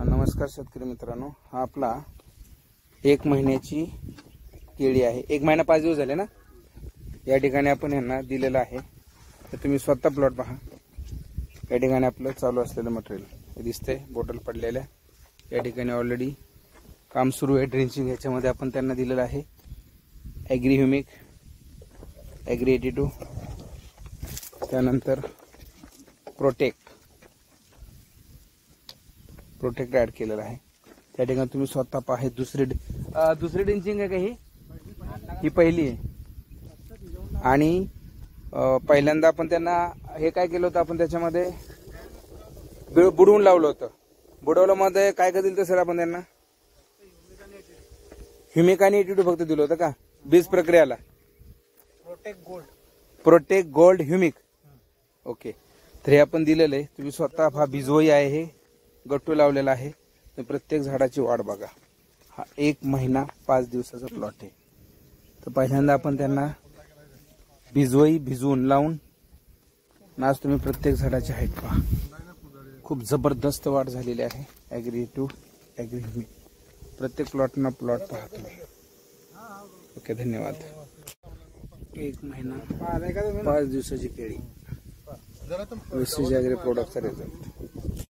नमस्कार शेतकरी मित्रांनो, हा आपला 1 महिन्याची केळी आहे। 1 महिना 5 दिवस झाले ना। या ठिकाणी आपण यांना दिलेलं आहे, तर तुम्ही स्वतः प्लॉट पहा। या ठिकाणी आपलं चालू असलेलं मटेरियल दिसतंय, बॉटल पडलेल्या। या ठिकाणी ऑलरेडी काम सुरू आहे ड्रेंचिंग। याच्यामध्ये आपण त्यांना दिलेलं आहे ॲग्री ह्युमिक, ॲग्री 82, त्यानंतर प्रोटेक्ट ऍड केलेला आहे। त्या ठिकाणी तुम्ही स्वतः पहा। दुसरी ड्रेंचिंग आहे का ही पहिली आहे। आणि पहिल्यांदा आपण त्यांना हे काय केलं होतं, आपण त्याच्यामध्ये बुडवून लावलं होतं। बुडवलं मध्ये काय काय दिलं होतं सर आपण त्यांना? ह्युमिक आणि 82 फक्त दिलं होतं का बीज प्रक्रियाला? Protect gold humic, okay. तर हे आपण दिलेलं आहे। तुम्ही स्वतः हा बिजोई आहे, हे गट्टू लावलेला आहे। तर प्रत्येक झाडाची वाढ बघा। हा 1 महिना 5 दिवसाचा प्लॉट आहे। तर पहिल्यांदा आपण त्यांना बिजोई भिजवून लावून आज तुम्ही प्रत्येक झाडाची हाईट पहा। खूप जबरदस्त वाढ झालेली आहे। ॲग्री 2, ॲग्री ह्युमिक, प्रत्येक प्लॉटना प्लॉट पहा तुम्ही। ओके, धन्यवाद। 1 महिना 5 दिवसाची केळी, वेस्टेज ॲग्री प्रोडक्टचा रिझल्ट।